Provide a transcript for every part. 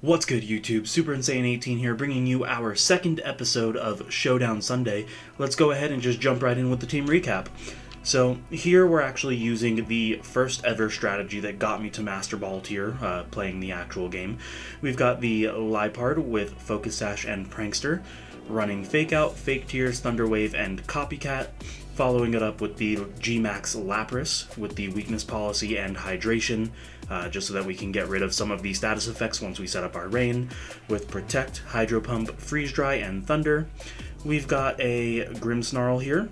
What's good, YouTube? Super Insane 18 here, bringing you our second episode of Showdown Sunday. Let's go ahead and just jump right in with the team recap. So here we're actually using the first ever strategy that got me to Master Ball tier, playing the actual game. We've got the Lipard with Focus Sash and Prankster, running Fake Out, Fake Tears, Thunderwave, and Copycat, following it up with the G-Max Lapras with the Weakness Policy and Hydration, just so that we can get rid of some of the status effects once we set up our Rain, with Protect, Hydro Pump, Freeze Dry, and Thunder. We've got a Grimmsnarl here,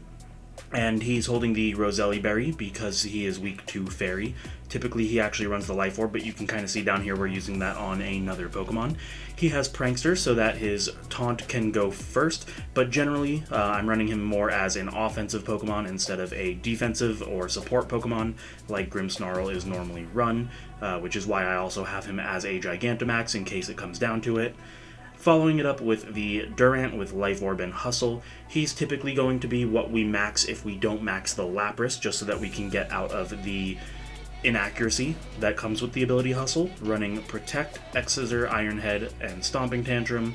and he's holding the Roselli Berry because he is weak to Fairy. Typically he actually runs the Life Orb, but you can kind of see down here we're using that on another Pokemon. He has Prankster so that his Taunt can go first, but generally I'm running him more as an offensive Pokemon instead of a defensive or support Pokemon like Grimmsnarl is normally run, which is why I also have him as a Gigantamax in case it comes down to it. Following it up with the Durant with Life Orb and Hustle. He's typically going to be what we max if we don't max the Lapras, just so that we can get out of the inaccuracy that comes with the ability Hustle, running Protect, X-Scissor, Iron Head, and Stomping Tantrum.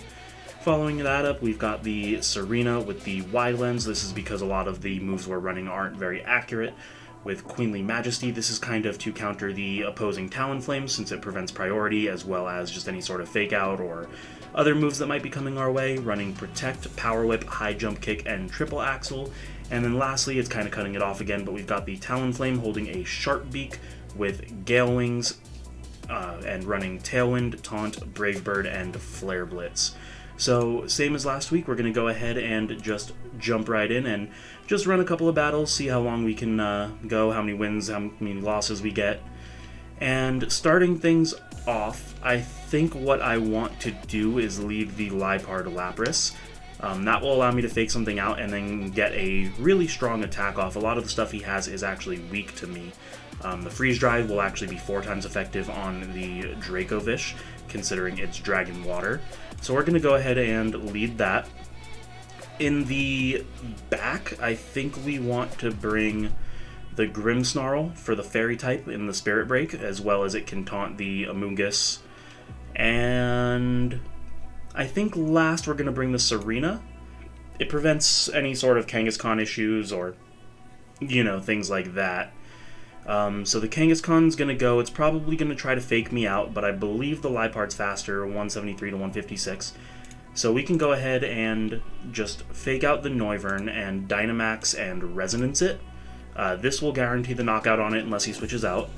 Following that up, we've got the Serena with the Wide Lens. This is because a lot of the moves we're running aren't very accurate. With Queenly Majesty, this is kind of to counter the opposing Talonflame since it prevents priority, as well as just any sort of Fake Out or other moves that might be coming our way, running Protect, Power Whip, High Jump Kick, and Triple Axle. And then lastly, it's kind of cutting it off again, but we've got the Talonflame holding a Sharp Beak with Gale Wings, and running Tailwind, Taunt, Brave Bird, and Flare Blitz. So, same as last week, we're going to go ahead and just jump right in and just run a couple of battles, see how long we can go, how many wins, how many losses we get. And starting things off, I think what I want to do is lead the Lipard Lapras. That will allow me to fake something out and then get a really strong attack off. A lot of the stuff he has is actually weak to me. The Freeze Dry will actually be 4 times effective on the Dracovish, considering it's Dragon Water. So we're going to go ahead and lead that. In the back, I think we want to bring the Grimmsnarl for the Fairy type in the Spirit Break, as well as it can taunt the Amoonguss. And I think last we're going to bring the Serena. It prevents any sort of Kangaskhan issues or, things like that. So the Kangaskhan's going to go, it's probably going to try to fake me out, but I believe the Lipard's faster, 173 to 156. So we can go ahead and just fake out the Noivern and Dynamax and Resonance it. This will guarantee the knockout on it unless he switches out.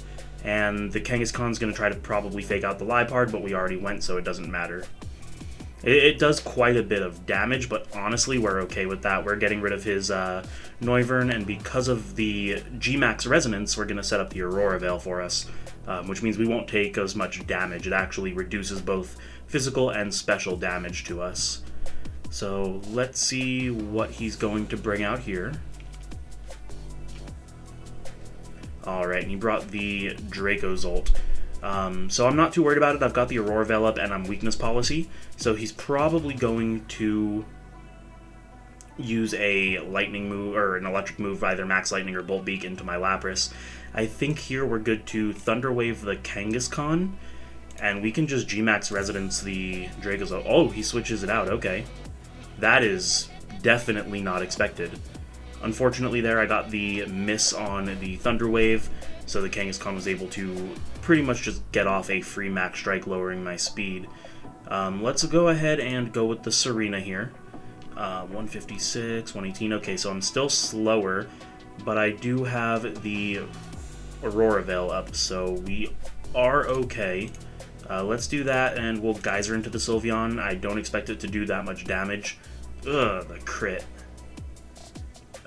And the Kangaskhan's going to try to probably fake out the Lipard, but we already went, so it doesn't matter. It does quite a bit of damage, but honestly, we're okay with that. We're getting rid of his Noivern, and because of the G-Max Resonance, we're going to set up the Aurora Veil for us, which means we won't take as much damage. It actually reduces both physical and special damage to us. So let's see what he's going to bring out here. Alright, and he brought the Dracozolt. So I'm not too worried about it. I've got the Aurora Veil up and I'm Weakness Policy, so he's probably going to use a lightning move or an electric move, either Max Lightning or Bolt Beak into my Lapras. I think here we're good to Thunder Wave the Kangaskhan, and we can just G-Max Resonance the Dracozolt. Oh, he switches it out, okay. That is definitely not expected. Unfortunately there I got the miss on the Thunder Wave, so the Kangaskhan was able to pretty much just get off a free Max Strike, lowering my speed. Let's go ahead and go with the Serena here. 156, 118, okay, so I'm still slower, but I do have the Aurora Veil up, so we are okay. Let's do that, and we'll Geyser into the Sylveon. I don't expect it to do that much damage. Ugh, the crit.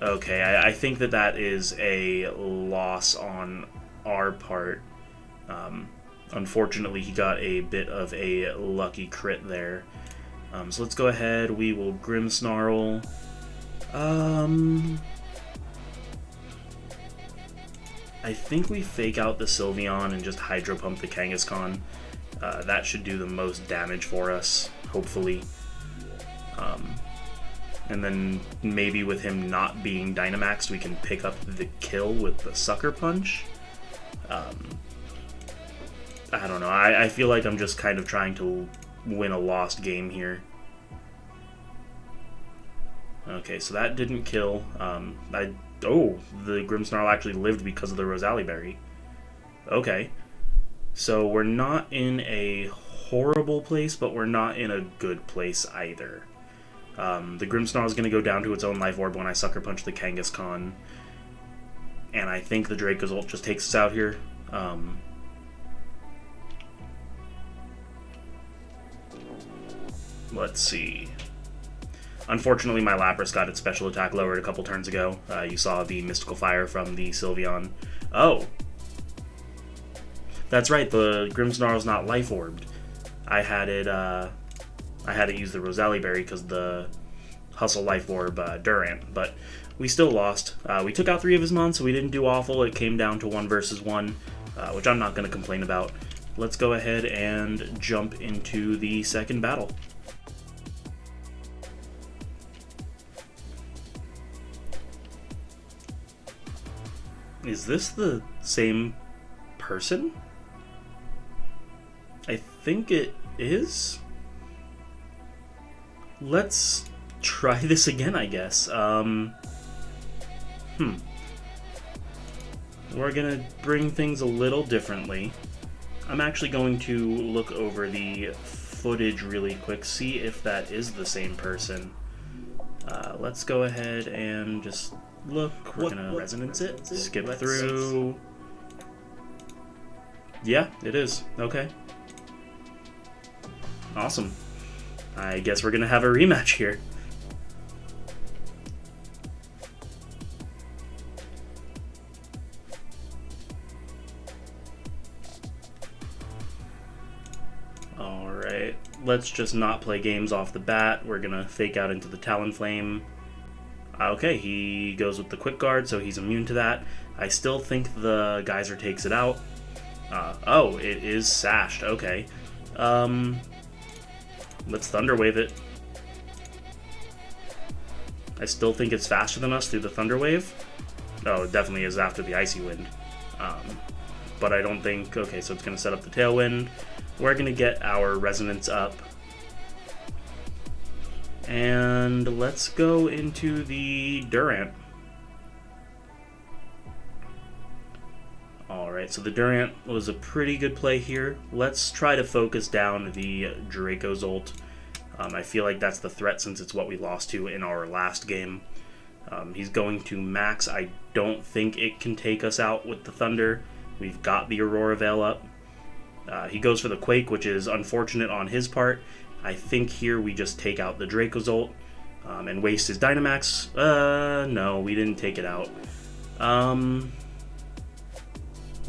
Okay, I think that is a loss on our part. Unfortunately, he got a bit of a lucky crit there. So let's go ahead. We will Grimmsnarl. I think we fake out the Sylveon and just Hydro Pump the Kangaskhan. That should do the most damage for us, hopefully. And then maybe with him not being Dynamaxed, we can pick up the kill with the Sucker Punch. I don't know. I feel like I'm just kind of trying to win a lost game here. Okay, so that didn't kill. Oh, the Grimmsnarl actually lived because of the Rosalie Berry. Okay. So we're not in a horrible place, but we're not in a good place either. The Grimmsnarl is going to go down to its own life orb when I Sucker Punch the Kangaskhan. And I think the Dracozolt just takes us out here. Let's see. Unfortunately, my Lapras got its special attack lowered a couple turns ago. You saw the Mystical Fire from the Sylveon. Oh! That's right, the Grimmsnarl's not life orbed. I had it use the Rosalie Berry because the Hustle Life Orb Durant, but we still lost. We took out 3 of his mons, so we didn't do awful. It came down to 1 versus 1, which I'm not going to complain about. Let's go ahead and jump into the second battle. Is this the same person? I think it is. Let's try this again, I guess. We're gonna bring things a little differently. I'm actually going to look over the footage really quick, see if that is the same person. Let's go ahead and just look. We're gonna resonance it, skip through. Yeah, it is. Okay. Awesome. I guess we're gonna have a rematch here. Alright, let's just not play games off the bat. We're gonna fake out into the Talonflame. Okay, he goes with the Quick Guard, so he's immune to that. I still think the Geyser takes it out. Oh, it is sashed. Okay. Let's Thunder Wave it. I still think it's faster than us through the Thunder Wave. Oh, it definitely is after the Icy Wind. But I don't think... Okay, so it's going to set up the Tailwind. We're going to get our Resonance up. And let's go into the Durant. Alright, so the Durant was a pretty good play here. Let's try to focus down the Dracozolt. I feel like that's the threat since it's what we lost to in our last game. He's going to max. I don't think it can take us out with the Thunder. We've got the Aurora Veil up. He goes for the Quake, which is unfortunate on his part. I think here we just take out the Dracozolt and waste his Dynamax. No, we didn't take it out.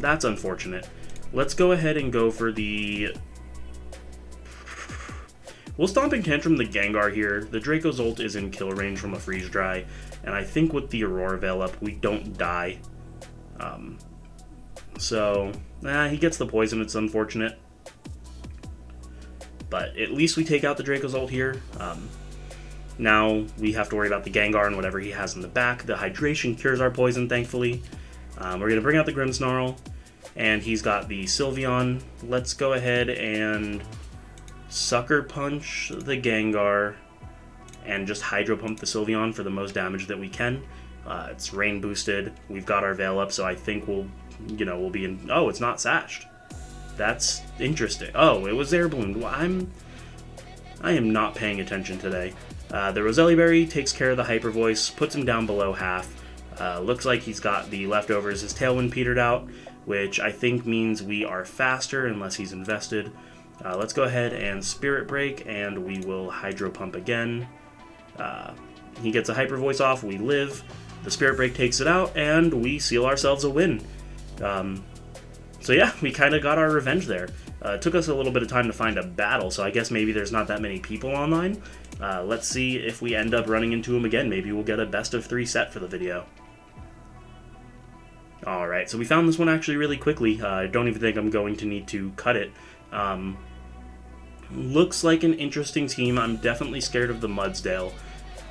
That's unfortunate. Let's go ahead and go for the... We'll Stomping Tantrum the Gengar here. The Dracozolt is in kill range from a Freeze Dry, and I think with the Aurora Veil up, we don't die. He gets the poison. It's unfortunate. But at least we take out the Dracozolt here. Now we have to worry about the Gengar and whatever he has in the back. The Hydration cures our poison, thankfully. We're going to bring out the Grimmsnarl, and he's got the Sylveon. Let's go ahead and Sucker Punch the Gengar and just Hydro Pump the Sylveon for the most damage that we can. It's rain boosted. We've got our Veil up, so I think we'll be in... Oh, it's not sashed. That's interesting. Oh, it was Air Balloon. I am not paying attention today. The Rosalie Berry takes care of the Hyper Voice, puts him down below half. Looks like he's got the leftovers. His Tailwind petered out, which I think means we are faster unless he's invested. Let's go ahead and Spirit Break, and we will Hydro Pump again. He gets a Hyper Voice off, we live. The Spirit Break takes it out, and we seal ourselves a win. So yeah, we kind of got our revenge there. It took us a little bit of time to find a battle, so I guess maybe there's not that many people online. Let's see if we end up running into him again. Maybe we'll get a best of 3 set for the video. Alright, so we found this one actually really quickly. I don't even think I'm going to need to cut it. Looks like an interesting team. I'm definitely scared of the Mudsdale.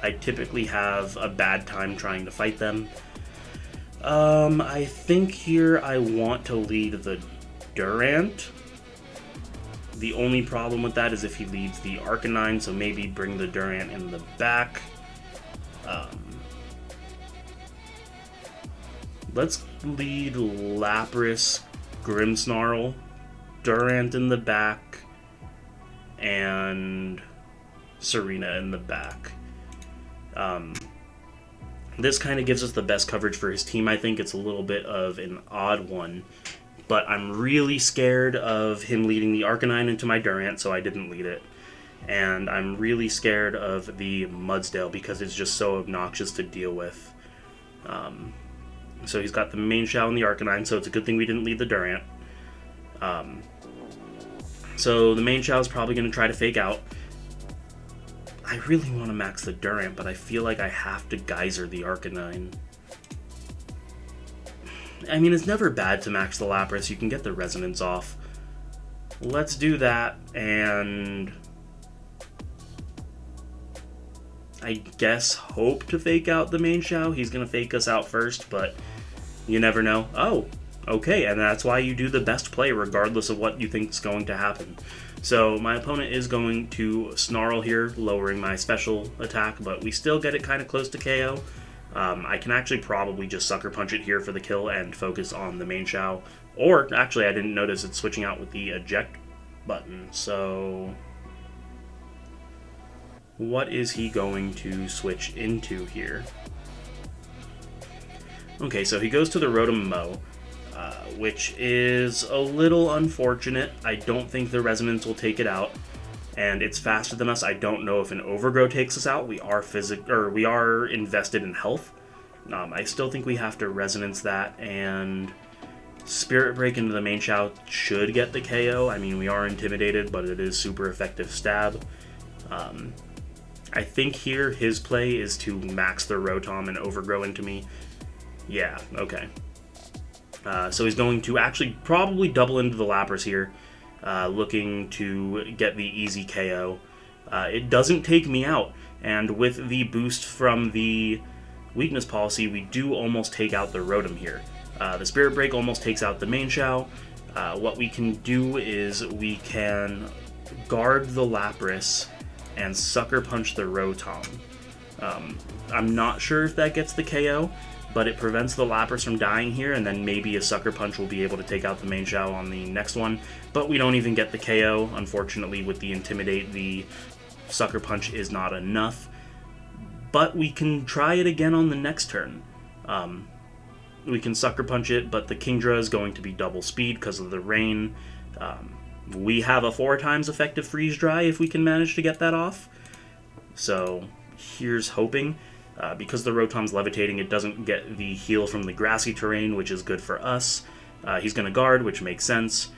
I typically have a bad time trying to fight them. I think here I want to lead the Durant. The only problem with that is if he leads the Arcanine, so maybe bring the Durant in the back. Let's lead Lapras, Grimmsnarl, Durant in the back, and Serena in the back. This kind of gives us the best coverage for his team. I think it's a little bit of an odd one, but I'm really scared of him leading the Arcanine into my Durant, so I didn't lead it. And I'm really scared of the Mudsdale because it's just so obnoxious to deal with. So he's got the main Shao and the Arcanine, so it's a good thing we didn't lead the Durant. So the main Shao is probably going to try to fake out. I really want to max the Durant, but I feel like I have to Geyser the Arcanine. I mean, it's never bad to max the Lapras. You can get the Resonance off. Let's do that, and I guess hope to fake out the main Shao. He's going to fake us out first, but you never know. Oh, okay, and that's why you do the best play regardless of what you think is going to happen. So my opponent is going to Snarl here, lowering my special attack, but we still get it kind of close to KO. I can actually probably just Sucker Punch it here for the kill and focus on the main Shao. Or, actually, I didn't notice it's switching out with the eject button, so what is he going to switch into here? Okay, so he goes to the Rotom Mow, which is a little unfortunate. I don't think the Resonance will take it out, and it's faster than us. I don't know if an Overgrow takes us out. We are invested in health. I still think we have to Resonance that, and Spirit Break into the main Shao should get the KO. I mean, we are intimidated, but it is super effective stab. I think here his play is to max the Rotom and Overgrow into me. Yeah, okay. So he's going to actually probably double into the Lapras here, looking to get the easy KO. It doesn't take me out, and with the boost from the weakness policy, we do almost take out the Rotom here. The Spirit Break almost takes out the main Shao. What we can do is we can guard the Lapras and Sucker Punch the Rotom. I'm not sure if that gets the KO, but it prevents the Lapras from dying here, and then maybe a Sucker Punch will be able to take out the main Shao on the next one. But we don't even get the KO, unfortunately, with the Intimidate. The Sucker Punch is not enough. But we can try it again on the next turn. We can Sucker Punch it, but the Kingdra is going to be double speed because of the rain. We have a 4 times effective Freeze Dry if we can manage to get that off. So here's hoping. Because the Rotom's levitating, it doesn't get the heal from the grassy terrain, which is good for us. He's going to guard, which makes sense.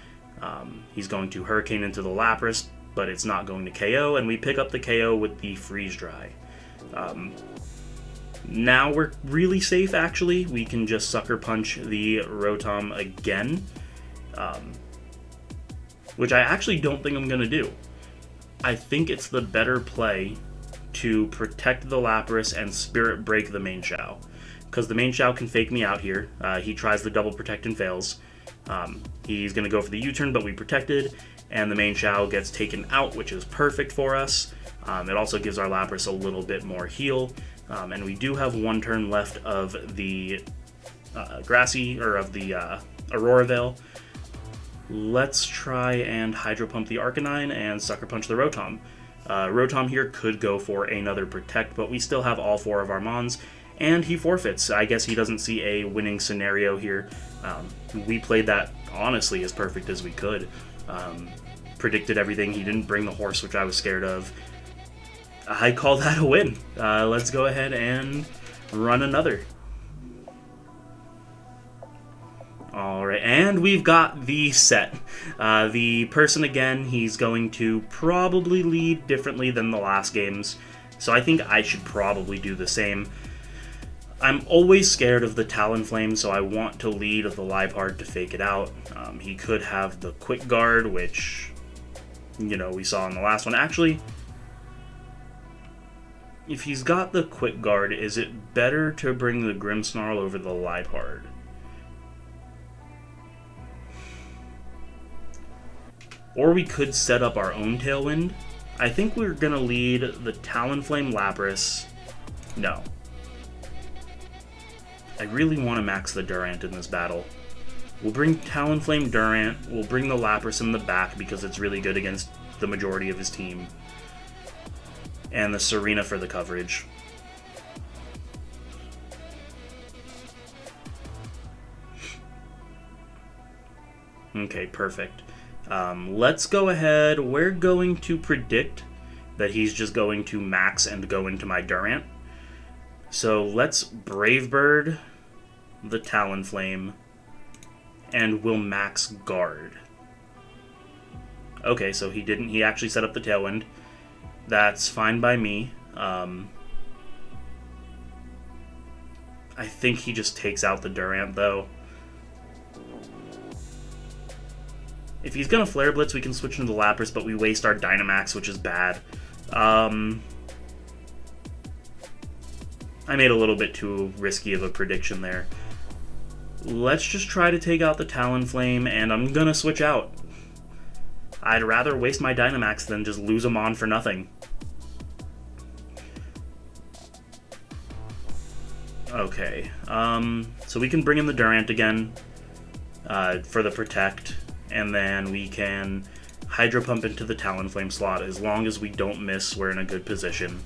He's going to Hurricane into the Lapras, but it's not going to KO, and we pick up the KO with the Freeze Dry. Now we're really safe, actually. We can just Sucker Punch the Rotom again, which I actually don't think I'm going to do. I think it's the better play to protect the Lapras and Spirit Break the main Shao, because the main Shao can fake me out here. He tries the double protect and fails. He's going to go for the U-turn, but we protected, and the main Shao gets taken out, which is perfect for us. It also gives our Lapras a little bit more heal, and we do have 1 turn left of the Aurora Veil. Let's try and Hydro Pump the Arcanine and Sucker Punch the Rotom. Rotom here could go for another Protect, but we still have all 4 of our Mons, and he forfeits. I guess he doesn't see a winning scenario here. We played that, honestly, as perfect as we could. Predicted everything. He didn't bring the horse, which I was scared of. I call that a win. Let's go ahead and run another. Alright, and we've got the set. The person, again, he's going to probably lead differently than the last games, so I think I should probably do the same. I'm always scared of the Talonflame, so I want to lead the Liepard to fake it out. He could have the Quick Guard, which, you know, we saw in the last one. Actually, if he's got the Quick Guard, is it better to bring the Grimmsnarl over the Liepard? Or we could set up our own Tailwind. I think we're going to lead the Talonflame Lapras. No. I really want to max the Durant in this battle. We'll bring Talonflame Durant. We'll bring the Lapras in the back because it's really good against the majority of his team. And the Serena for the coverage. Okay, perfect. Let's go ahead. We're going to predict that he's just going to max and go into my Durant. So let's Brave Bird the Talonflame, and we'll max Guard. Okay, so he didn't. He actually set up the Tailwind. That's fine by me. I think he just takes out the Durant, though. If he's going to Flare Blitz, we can switch into the Lapras, but we waste our Dynamax, which is bad. I made a little bit too risky of a prediction there. Let's just try to take out the Talonflame, and I'm going to switch out. I'd rather waste my Dynamax than just lose them on for nothing. Okay, so we can bring in the Durant again for the Protect. And then we can Hydro Pump into the Talonflame slot. As long as we don't miss, we're in a good position.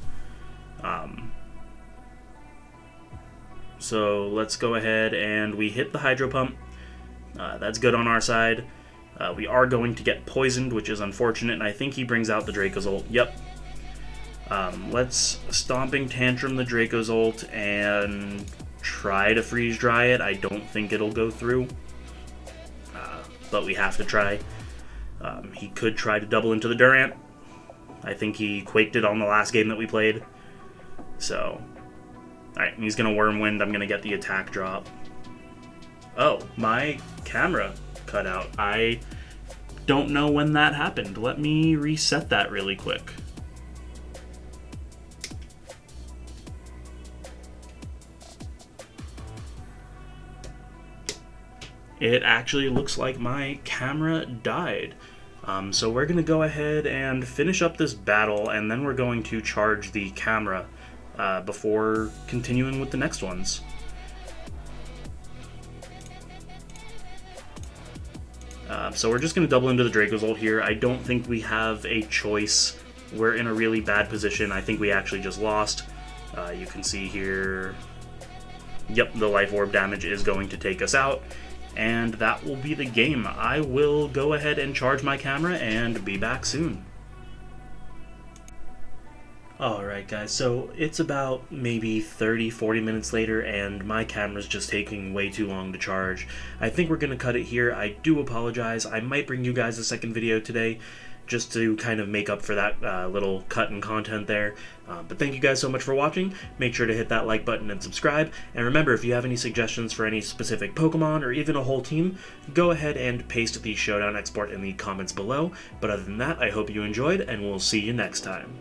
So let's go ahead and we hit the Hydro Pump. That's good on our side. We are going to get poisoned, which is unfortunate, and I think he brings out the Dracozolt. Yep. Let's Stomping Tantrum the Dracozolt and try to Freeze Dry it. I don't think it'll go through. But we have to try. He could try to double into the Durant. I think he quaked it on the last game that we played. So, alright, he's going to Wormwind. I'm going to get the attack drop. Oh, my camera cut out. I don't know when that happened. Let me reset that really quick. It actually looks like my camera died. So we're going to go ahead and finish up this battle, and then we're going to charge the camera before continuing with the next ones. So we're just going to double into the Dracozolt here. I don't think we have a choice. We're in a really bad position. I think we actually just lost. You can see here, yep, the Life Orb damage is going to take us out. And that will be the game. I will go ahead and charge my camera and be back soon. Alright guys, so it's about maybe 30-40 minutes later and my camera's just taking way too long to charge. I think we're going to cut it here. I do apologize. I might bring you guys a second video today just to kind of make up for that little cut in content there. But thank you guys so much for watching. Make sure to hit that like button and subscribe. And remember, if you have any suggestions for any specific Pokemon or even a whole team, go ahead and paste the Showdown export in the comments below. But other than that, I hope you enjoyed, and we'll see you next time.